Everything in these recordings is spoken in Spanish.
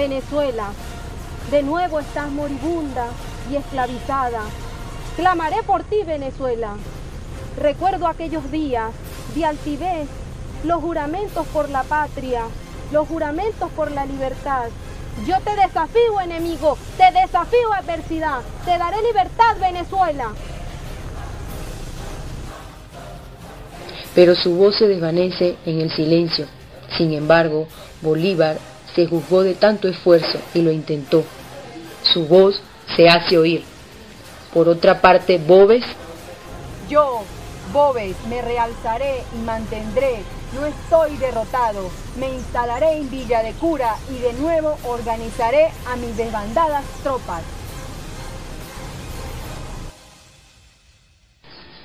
Venezuela, de nuevo estás moribunda y esclavizada. Clamaré por ti, Venezuela. Recuerdo aquellos días de altivez, los juramentos por la patria, los juramentos por la libertad. Yo te desafío, enemigo, te desafío, adversidad. Te daré libertad, Venezuela. Pero su voz se desvanece en el silencio. Sin embargo, Bolívar se juzgó de tanto esfuerzo y lo intentó. Su voz se hace oír. Por otra parte, Boves: yo, Boves, me realzaré y mantendré. No estoy derrotado. Me instalaré en Villa de Cura y de nuevo organizaré a mis desbandadas tropas.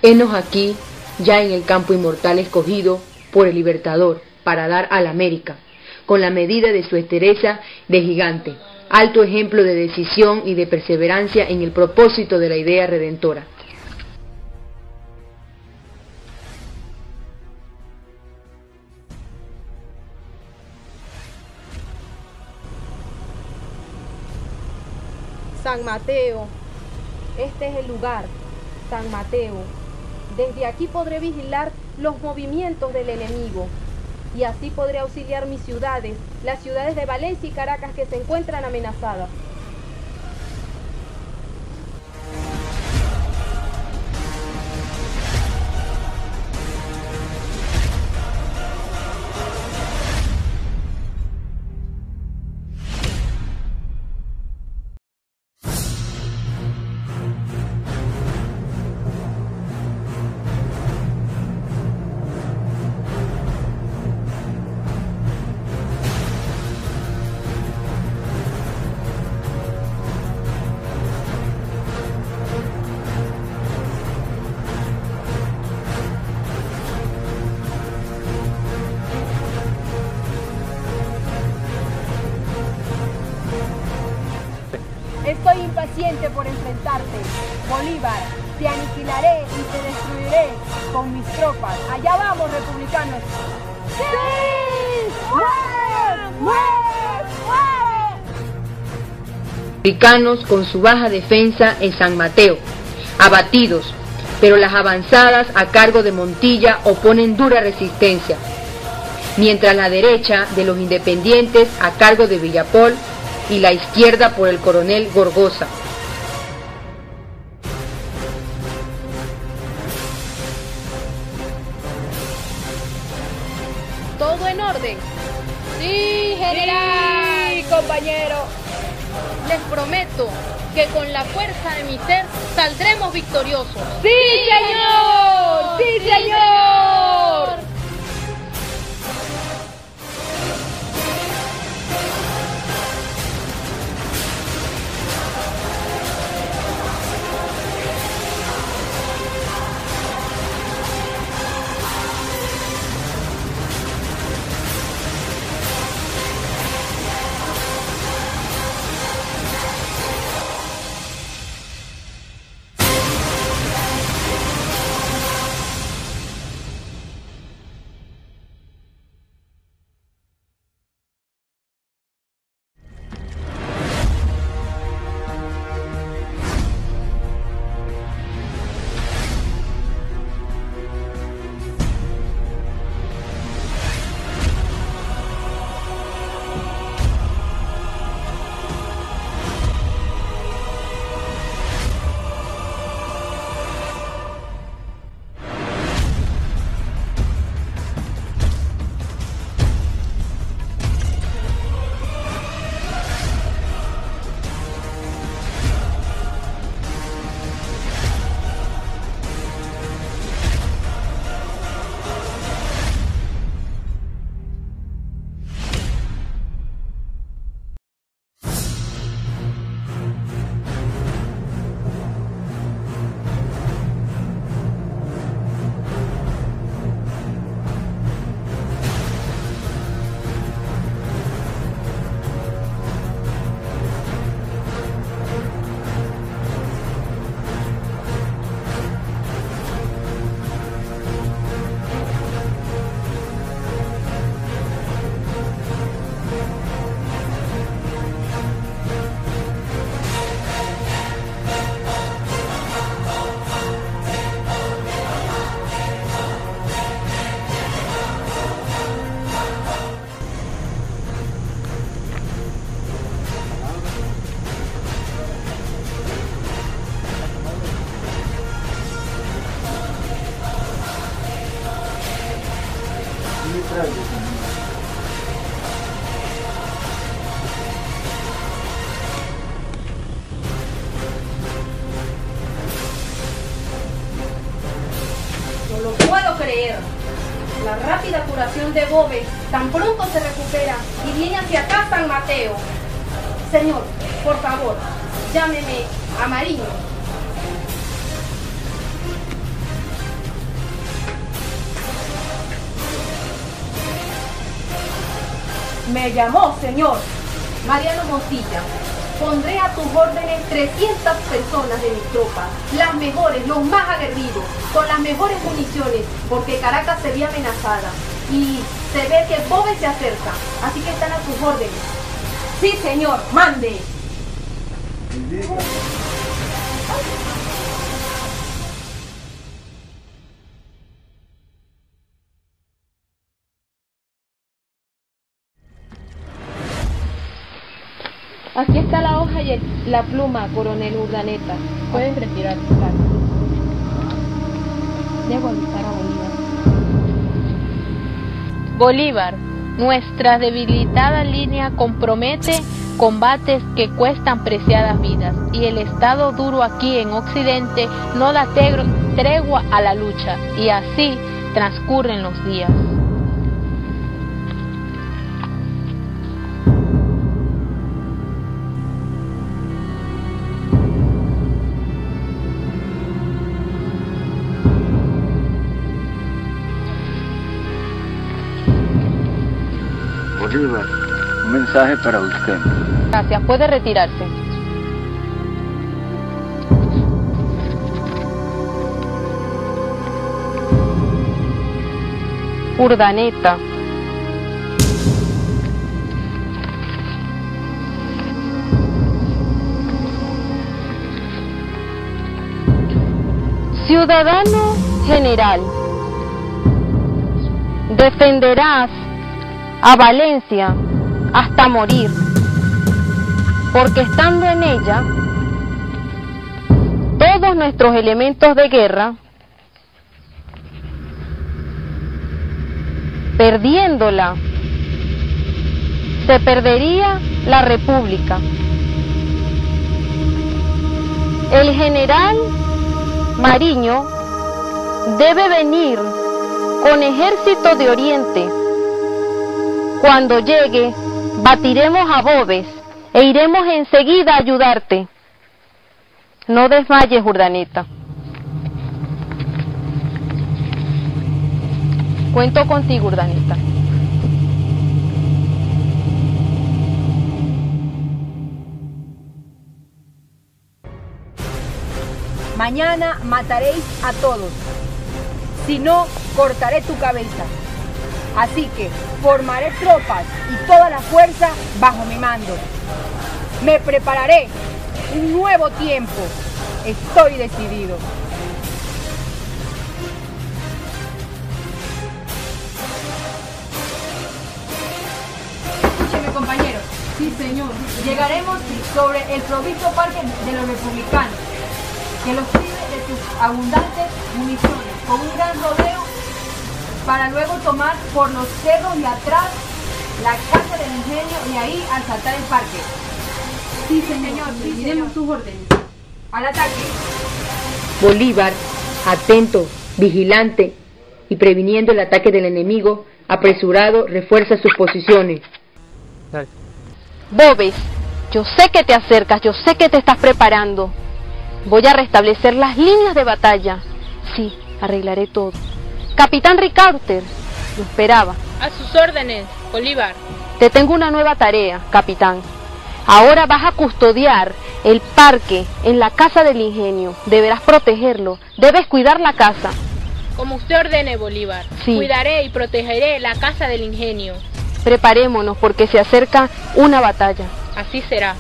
Henos aquí, ya en el campo inmortal escogido por el Libertador para dar a la América, con la medida de su entereza de gigante, alto ejemplo de decisión y de perseverancia en el propósito de la idea redentora. San Mateo, este es el lugar, San Mateo. Desde aquí podré vigilar los movimientos del enemigo y así podré auxiliar mis ciudades, las ciudades de Valencia y Caracas que se encuentran amenazadas. Estoy impaciente por enfrentarte, Bolívar. Te aniquilaré y te destruiré con mis tropas. Allá vamos, republicanos. ¡Sí! ¡Muere! ¡Muere! ¡Muere! Republicanos con su baja defensa en San Mateo, abatidos, pero las avanzadas a cargo de Montilla oponen dura resistencia, mientras la derecha de los independientes a cargo de Villapol y la izquierda por el coronel Gorgoza. ¿Todo en orden? Sí, general. Sí, compañero. Les prometo que con la fuerza de mi ser saldremos victoriosos. ¡Sí, señor! ¡Sí, señor! No lo puedo creer. La rápida curación de Boves tan pronto se recupera y viene hacia acá San Mateo. Señor, por favor, llámeme a Mariño. Me llamó, señor. Mariano Montilla. Pondré a tus órdenes 300 personas de mis tropas, las mejores, los más aguerridos, con las mejores municiones, porque Caracas se ve amenazada y se ve que Boves se acerca, así que están a tus órdenes. Sí, señor, mande. Aquí está la hoja y la pluma, coronel Urdaneta. Puedes retirarte. Debo avisar a Bolívar. Bolívar, nuestra debilitada línea compromete combates que cuestan preciadas vidas y el estado duro aquí en Occidente no da tregua a la lucha y así transcurren los días. Bolívar, un mensaje para usted. Gracias, puede retirarse. Urdaneta. Ciudadano general, defenderás a Valencia hasta morir, porque estando en ella todos nuestros elementos de guerra, perdiéndola, se perdería la República. El general Mariño debe venir con ejército de Oriente. Cuando llegue, batiremos a Boves e iremos enseguida a ayudarte. No desmayes, Urdaneta. Cuento contigo, Urdaneta. Mañana mataréis a todos, si no, cortaré tu cabeza. Así que formaré tropas y toda la fuerza bajo mi mando. Me prepararé un nuevo tiempo. Estoy decidido. Escúcheme, compañeros. Sí, señor. Llegaremos sobre el provisto parque de los republicanos, que los prive de sus abundantes municiones, con un gran rodeo, para luego tomar por los cerros y atrás la casa del ingenio y ahí asaltar el parque. Sí, señor, seguiremos sus órdenes. Al ataque. Bolívar, atento, vigilante y previniendo el ataque del enemigo, apresurado, refuerza sus posiciones. Dale. Boves, yo sé que te acercas, yo sé que te estás preparando. Voy a restablecer las líneas de batalla. Sí, arreglaré todo. Capitán Ricarter, lo esperaba. A sus órdenes, Bolívar. Te tengo una nueva tarea, capitán. Ahora vas a custodiar el parque en la casa del ingenio. Deberás protegerlo. Debes cuidar la casa. Como usted ordene, Bolívar. Sí. Cuidaré y protegeré la casa del ingenio. Preparémonos porque se acerca una batalla. Así será.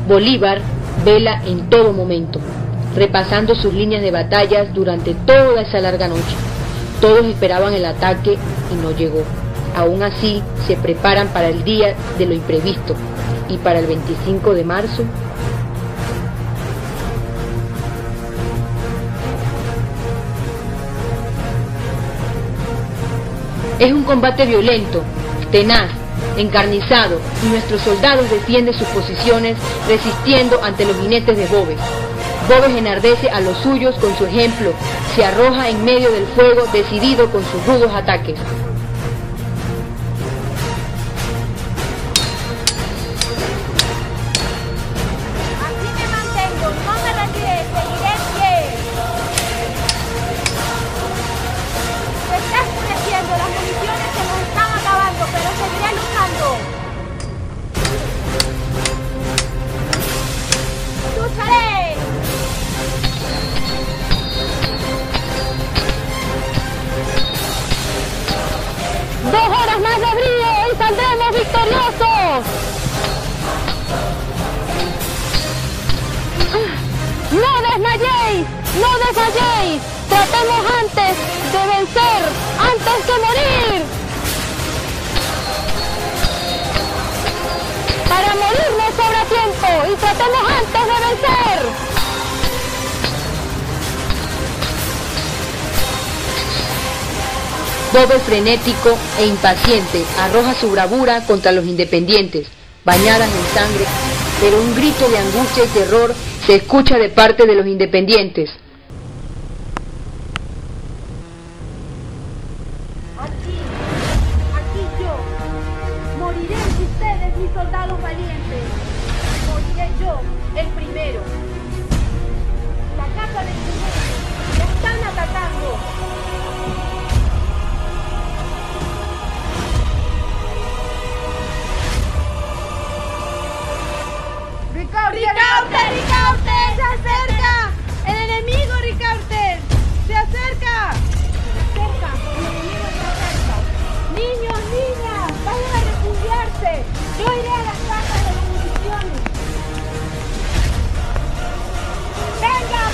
Bolívar vela en todo momento, repasando sus líneas de batallas durante toda esa larga noche. Todos esperaban el ataque y no llegó. Aún así, se preparan para el día de lo imprevisto y para el 25 de marzo... Es un combate violento, tenaz, encarnizado, y nuestros soldados defienden sus posiciones resistiendo ante los jinetes de Boves. Boves enardece a los suyos con su ejemplo, se arroja en medio del fuego decidido con sus rudos ataques. Así me mantengo, no me rendiré, seguiré en pie. Se está oscureciendo, las municiones se nos están acabando, pero seguiré luchando. ¡Lucharé! ¡2 horas más de brío y saldremos victoriosos! ¡No desmayéis! ¡No desmayéis! ¡Tratemos antes de vencer! ¡Antes de morir! ¡Para morir no sobra tiempo! ¡Y tratemos antes de vencer! Boves, frenético e impaciente, arroja su bravura contra los independientes, bañadas en sangre, pero un grito de angustia y terror se escucha de parte de los independientes. Aquí yo, moriré ustedes, mis soldados valientes, moriré yo, el primero. La casa del jinete, la están atacando. ¡Ricaurte! ¡Se acerca! ¡El enemigo, Ricaurte! ¡Se acerca! El enemigo se acerca. Niños, niñas, vayan a refugiarse. Yo iré a las casas de las municiones. ¡Vengan!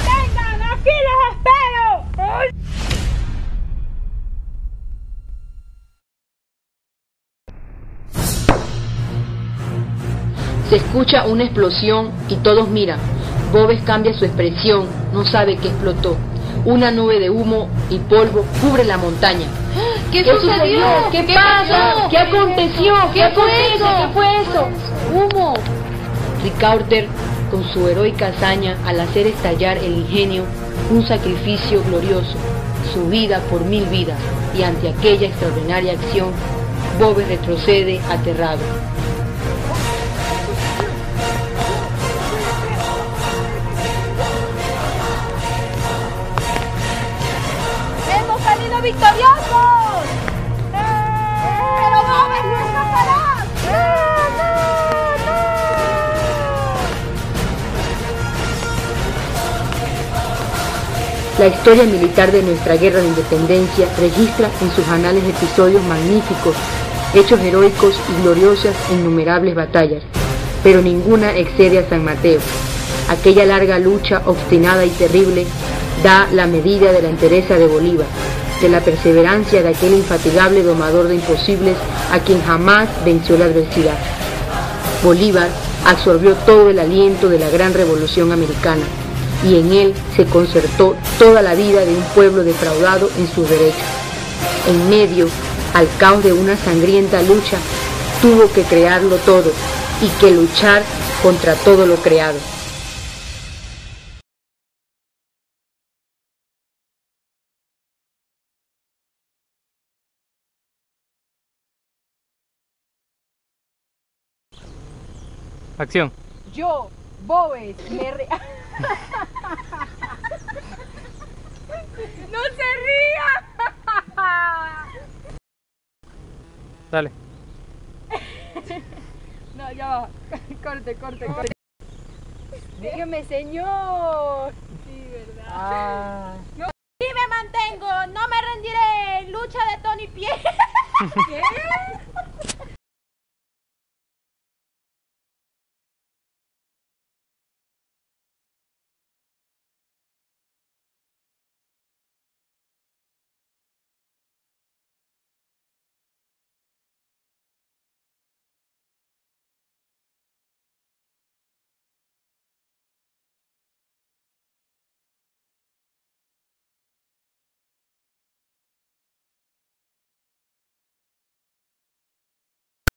¡Aquí les espero! ¡Ay! Se escucha una explosión y todos miran. Boves cambia su expresión, no sabe qué explotó. Una nube de humo y polvo cubre la montaña. ¿Qué sucedió? ¿Qué pasa? ¿Qué aconteció? ¿Qué fue eso? ¿Qué fue eso? ¡Humo! Ricaurte, con su heroica hazaña al hacer estallar el ingenio, un sacrificio glorioso, su vida por 1000 vidas, y ante aquella extraordinaria acción, Boves retrocede aterrado. ¡Hemos salido victoriosos! ¡Pero Boves no escapará! La historia militar de nuestra guerra de independencia registra en sus anales episodios magníficos, hechos heroicos y gloriosas en innumerables batallas, pero ninguna excede a San Mateo. Aquella larga lucha obstinada y terrible da la medida de la entereza de Bolívar, de la perseverancia de aquel infatigable domador de imposibles a quien jamás venció la adversidad. Bolívar absorbió todo el aliento de la gran revolución americana y en él se concertó toda la vida de un pueblo defraudado en sus derechos. En medio al caos de una sangrienta lucha, tuvo que crearlo todo y que luchar contra todo lo creado. Acción. Yo, Boves, ¡No se ría! Dale. No, ya va. Corte. Dígame, señor. Sí, ¿verdad? No. Sí me mantengo, no me rendiré. Lucha de Tony Pie. ¿Qué?